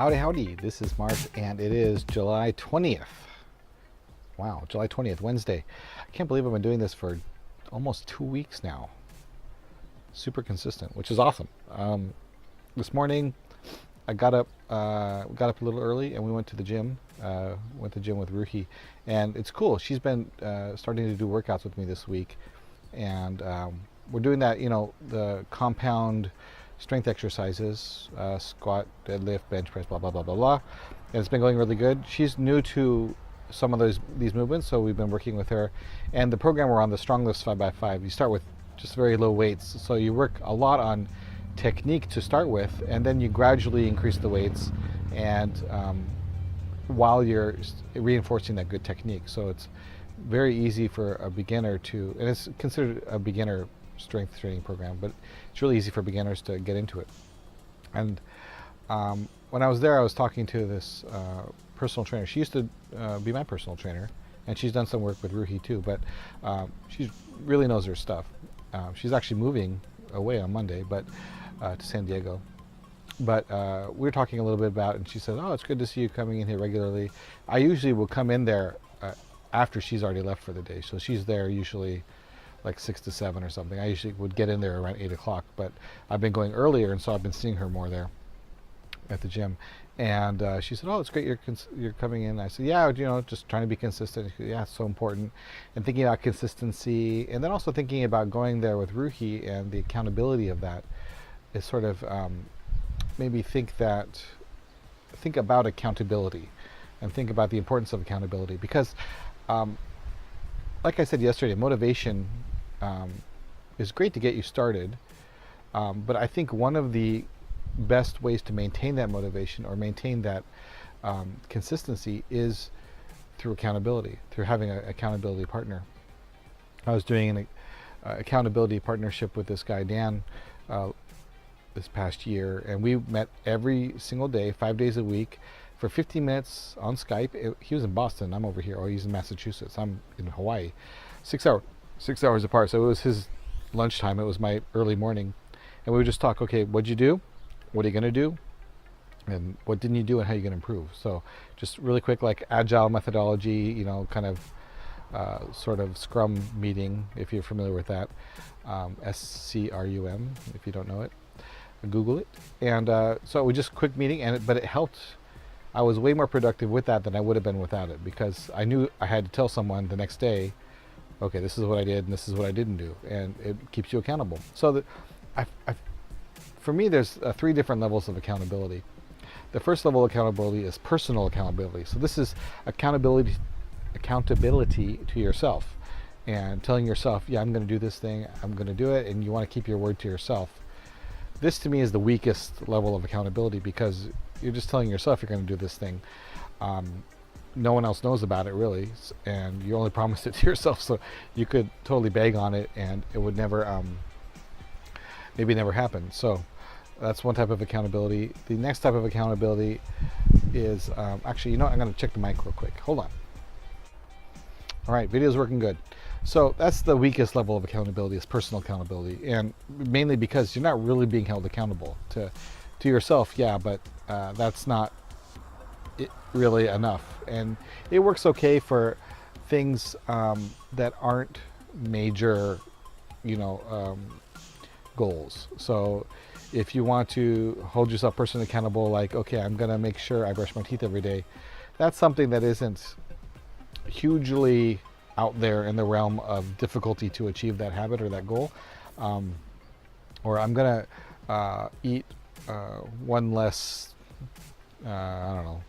Howdy, howdy. This is Mark, and it is July 20th. Wow, July 20th, Wednesday. I can't believe I've been doing this for almost 2 weeks now. Super consistent, which is awesome. This morning, I got up a little early, and we went to the gym. Went to the gym with Ruhi, and it's cool. She's been starting to do workouts with me this week, and we're doing that. The compound strength exercises, squat, deadlift, bench press, blah blah blah blah blah, and it's been going really good. She's new to some of these movements, so we've been working with her. And the program we're on, the Strong Lifts 5x5, you start with just very low weights, so you work a lot on technique to start with, and then you gradually increase the weights, and while you're reinforcing that good technique. So it's very easy for a beginner to, and it's considered a beginner strength training program, but it's really easy for beginners to get into it. And when I was there, I was talking to this personal trainer. She used to be my personal trainer, and she's done some work with Ruhi too, but she really knows her stuff. She's actually moving away on Monday, but to San Diego. But we were talking a little bit about it, and she said, "Oh, it's good to see you coming in here regularly." I usually will come in there after she's already left for the day, so she's there usually like 6 to 7 or something. I usually would get in there around 8 o'clock, but I've been going earlier, and so I've been seeing her more there at the gym. And she said, "Oh, it's great you're coming in." I said, "Yeah, just trying to be consistent." She said, "Yeah, it's so important." And thinking about consistency, and then also thinking about going there with Ruhi and the accountability of that is sort of maybe think about accountability and think about the importance of accountability, because like I said yesterday, motivation is great to get you started, but I think one of the best ways to maintain that motivation or maintain that consistency is through accountability, through having an accountability partner. I was doing an accountability partnership with this guy, Dan, this past year, and we met every single day, 5 days a week, for 15 minutes on Skype. He was in Boston, I'm over here, or he's in Massachusetts, I'm in Hawaii. 6 hours apart, so it was his lunchtime, it was my early morning, and we would just talk. Okay, what'd you do? What are you going to do? And what didn't you do, and how are you going to improve? So just really quick, like agile methodology, kind of sort of Scrum meeting, if you're familiar with that. SCRUM, if you don't know it. Google it. And so we just quick meeting, but it helped. I was way more productive with that than I would have been without it, because I knew I had to tell someone the next day, okay, this is what I did and this is what I didn't do, and it keeps you accountable. So for me, there's 3 different levels of accountability. The first level of accountability is personal accountability. So this is accountability to yourself, and telling yourself, yeah, I'm going to do this thing, I'm going to do it, and you want to keep your word to yourself. This to me is the weakest level of accountability, because you're just telling yourself you're going to do this thing. No one else knows about it really, and you only promised it to yourself, so you could totally beg on it and it would never maybe never happen. So that's one type of accountability. The next type of accountability is actually, I'm going to check the mic real quick. Hold on. All right, video's working good. So that's the weakest level of accountability, is personal accountability, and mainly because you're not really being held accountable to yourself. Yeah, but that's not really enough, and it works okay for things that aren't major, goals. So if you want to hold yourself personally accountable, like, okay, I'm gonna make sure I brush my teeth every day, that's something that isn't hugely out there in the realm of difficulty to achieve that habit or that goal. Or I'm gonna eat one less, I don't know,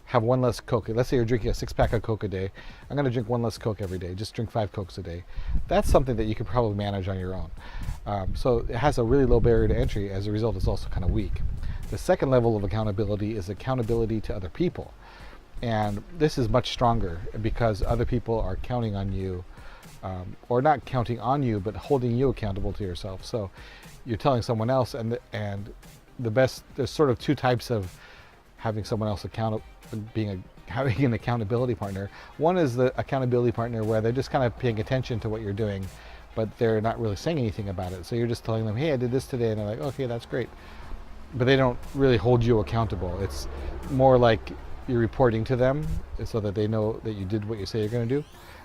have one less Coke. Let's say you're drinking a 6-pack of Coke a day. I'm going to drink one less Coke every day. Just drink 5 Cokes a day. That's something that you could probably manage on your own. So it has a really low barrier to entry. As a result, it's also kind of weak. The second level of accountability is accountability to other people. And this is much stronger, because other people are counting on you, or not counting on you, but holding you accountable to yourself. So you're telling someone else, and there's sort of 2 types of having someone else having an accountability partner. One is the accountability partner where they're just kind of paying attention to what you're doing, but they're not really saying anything about it. So you're just telling them, hey, I did this today, and they're like, okay, that's great. but they don't really hold you accountable. It's more like you're reporting to them so that they know that you did what you say you're going to do,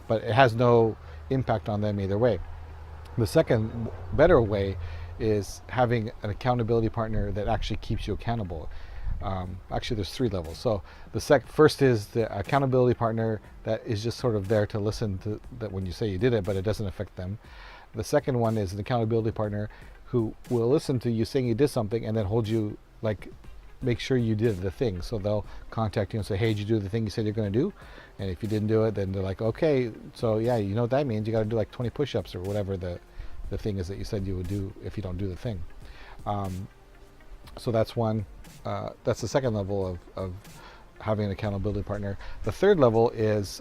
but it has no impact on them either way. The second better way is having an accountability partner that actually keeps you accountable. Actually, there's three levels. So the first is the accountability partner that is just sort of there to listen to that when you say you did it, but it doesn't affect them. The second one is an accountability partner who will listen to you saying you did something and then hold you, like, make sure you did the thing. So they'll contact you and say, hey, did you do the thing you said you're going to do? And if you didn't do it, then they're like, okay, so yeah, you know what that means. You got to do like 20 push-ups or whatever the thing is that you said you would do if you don't do the thing. So that's one. That's the second level of having an accountability partner. The third level is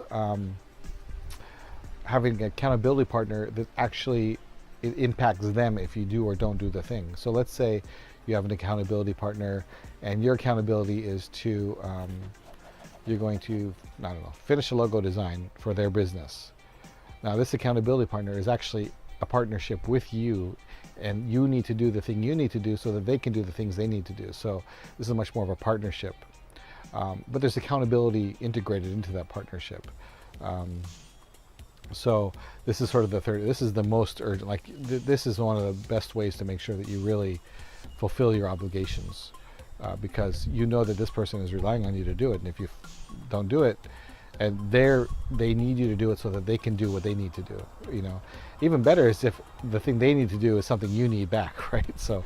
having an accountability partner that actually it impacts them if you do or don't do the thing. So let's say you have an accountability partner and your accountability is to you're going to, I don't know, finish a logo design for their business. Now this accountability partner is actually a partnership with you, and you need to do the thing you need to do so that they can do the things they need to do. So this is much more of a partnership, but there's accountability integrated into that partnership. So this is sort of the third, this is the most urgent, like this is one of the best ways to make sure that you really fulfill your obligations, because you know that this person is relying on you to do it, and if you don't do it, and they need you to do it so that they can do what they need to do. You know, even better is if the thing they need to do is something you need back, right? So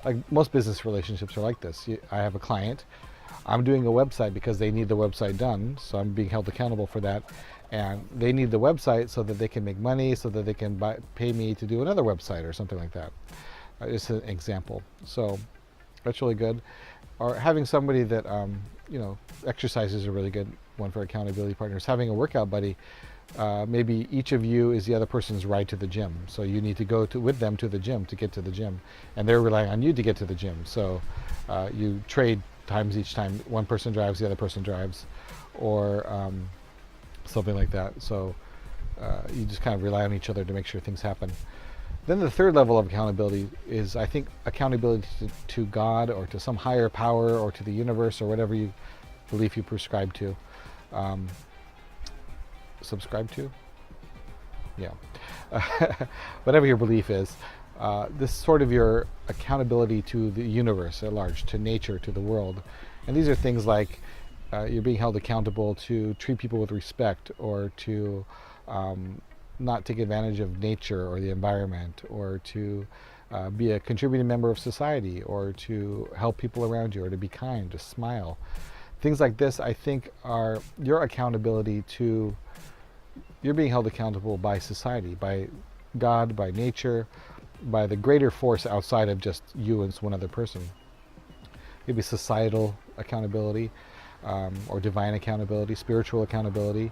like most business relationships are like this. I have a client, I'm doing a website because they need the website done, so I'm being held accountable for that, and they need the website so that they can make money, so that they can pay me to do another website or something like that. Just an example. So that's really good. Or having somebody that you know, exercise is a really good one for accountability partners. Having a workout buddy, maybe each of you is the other person's ride to the gym, so you need to go with them to the gym to get to the gym, and they're relying on you to get to the gym. So you trade times each time. One person drives, the other person drives, or something like that. So you just kind of rely on each other to make sure things happen. Then the third level of accountability is, I think, accountability to God or to some higher power or to the universe or whatever you belief you prescribe to. Subscribe to? Yeah. Whatever your belief is, this is sort of your accountability to the universe at large, to nature, to the world. And these are things like you're being held accountable to treat people with respect, or to not take advantage of nature or the environment, or to be a contributing member of society, or to help people around you, or to be kind, to smile. Things like this, I think, are your accountability to, you're being held accountable by society, by God, by nature, by the greater force outside of just you and one other person. Maybe societal accountability, or divine accountability, spiritual accountability.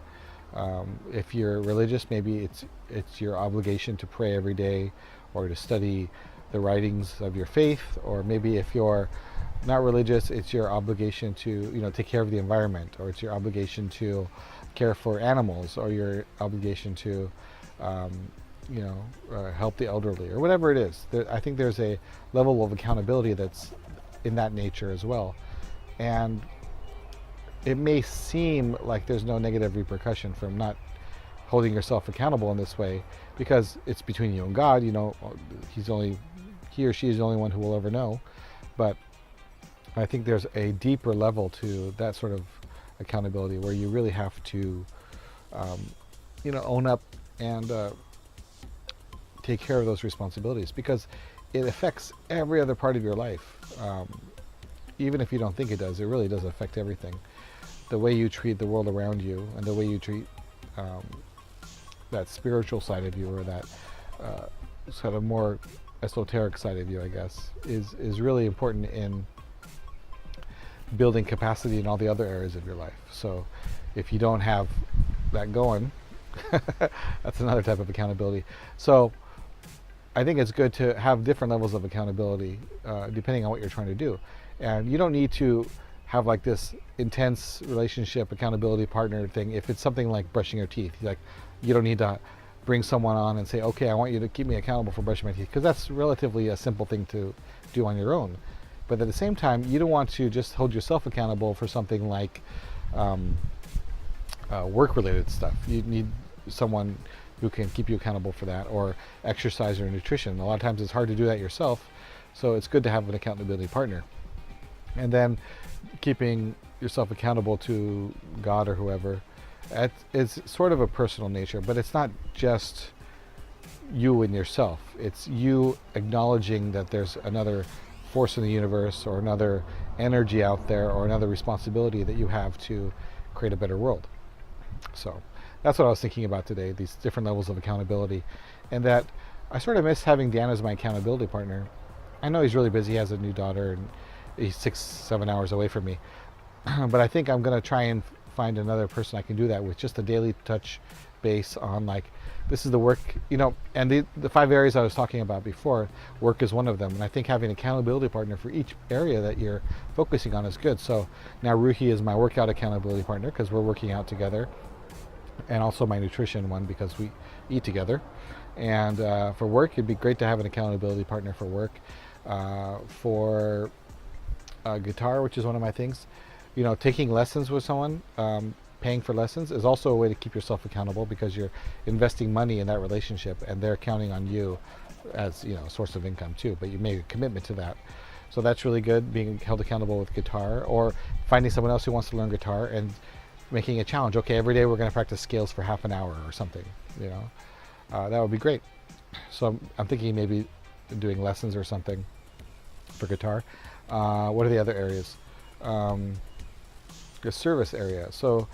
If you're religious, maybe it's your obligation to pray every day, or to study the writings of your faith. Or maybe if you're not religious, it's your obligation to, you know, take care of the environment, or it's your obligation to care for animals, or your obligation to you know, help the elderly, or whatever it is. I think there's a level of accountability that's in that nature as well. And it may seem like there's no negative repercussion from not holding yourself accountable in this way, because it's between you and God. You know, he or she is the only one who will ever know. But I think there's a deeper level to that sort of accountability, where you really have to, you know, own up and take care of those responsibilities, because it affects every other part of your life. Even if you don't think it does, it really does affect everything. The way you treat the world around you, and the way you treat that spiritual side of you, or that sort of more esoteric side of you, I guess, is really important in building capacity in all the other areas of your life. So if you don't have that going, that's another type of accountability. So I think it's good to have different levels of accountability depending on what you're trying to do. And you don't need to have like this intense relationship accountability partner thing if it's something like brushing your teeth. Like, you don't need to bring someone on and say, okay, I want you to keep me accountable for brushing my teeth, because that's relatively a simple thing to do on your own. But at the same time, you don't want to just hold yourself accountable for something like um, work-related stuff. You need someone who can keep you accountable for that, or exercise or nutrition. A lot of times it's hard to do that yourself, so it's good to have an accountability partner. And then keeping yourself accountable to God or whoever, it's sort of a personal nature, but it's not just you and yourself. It's you acknowledging that there's another force in the universe, or another energy out there, or another responsibility that you have to create a better world. So that's what I was thinking about today, these different levels of accountability. And that I sort of miss having Dan as my accountability partner. I know he's really busy, he has a new daughter, and he's 6-7 hours away from me. But I think I'm going to try and find another person I can do that with, just a daily touch base on, like, this is the work, and the 5 areas I was talking about before, work is one of them. And I think having an accountability partner for each area that you're focusing on is good. So now Ruhi is my workout accountability partner, because we're working out together, and also my nutrition one, because we eat together. And for work, it'd be great to have an accountability partner for work. For guitar, which is one of my things, taking lessons with someone, paying for lessons is also a way to keep yourself accountable, because you're investing money in that relationship, and they're counting on you as a source of income too, but you made a commitment to that. So that's really good, being held accountable with guitar, or finding someone else who wants to learn guitar and making a challenge. Okay, every day we're going to practice scales for half an hour or something. That would be great. So I'm thinking maybe doing lessons or something for guitar. What are the other areas? The service area. So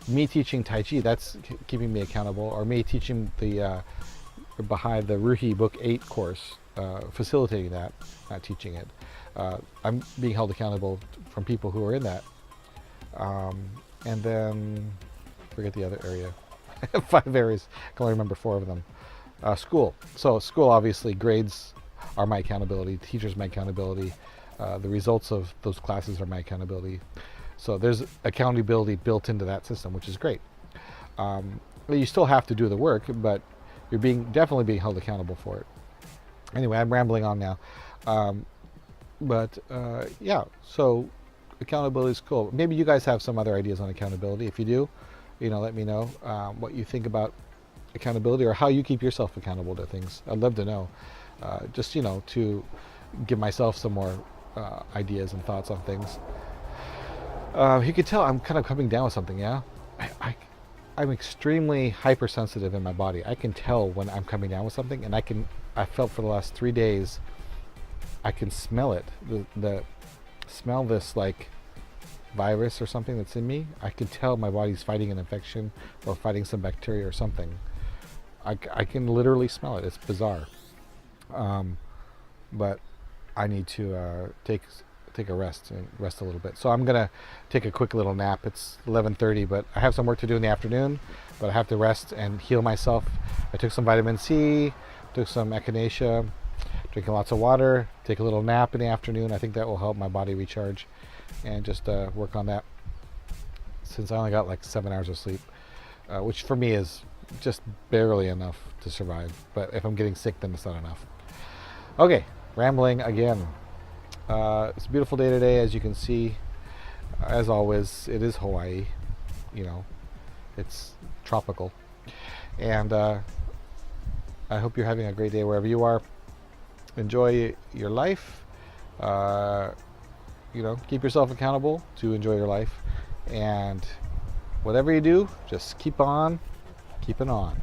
me teaching Tai Chi, that's keeping me accountable, or me teaching the behind the Ruhi Book 8 course, facilitating that, not teaching it. I'm being held accountable from people who are in that. And then, forget the other area. 5 areas, I can only remember 4 of them. School. So school, obviously, grades are my accountability, teachers my accountability, the results of those classes are my accountability. So there's accountability built into that system, which is great. You still have to do the work, but you're definitely being held accountable for it. Anyway, I'm rambling on now. Yeah, so accountability is cool. Maybe you guys have some other ideas on accountability. If you do, let me know what you think about accountability, or how you keep yourself accountable to things. I'd love to know, just to give myself some more ideas and thoughts on things. You can tell I'm kind of coming down with something. Yeah, I'm extremely hypersensitive in my body. I can tell when I'm coming down with something, and I felt for the last 3 days, I can smell it. The smell this like virus or something that's in me. I can tell my body's fighting an infection, or fighting some bacteria or something. I can literally smell it. It's bizarre. But I need to take a rest a little bit. So I'm gonna take a quick little nap. It's 11:30, but I have some work to do in the afternoon. But I have to rest and heal myself. I took some vitamin C, took some echinacea, drinking lots of water, take a little nap in the afternoon. I think that will help my body recharge, and just work on that. Since I only got like 7 hours of sleep, which for me is just barely enough to survive. But if I'm getting sick, then it's not enough. Okay, rambling again. It's a beautiful day today, as you can see. As always, it is Hawaii. It's tropical. And I hope you're having a great day wherever you are. Enjoy your life. Keep yourself accountable to enjoy your life. And whatever you do, just keep on keeping on.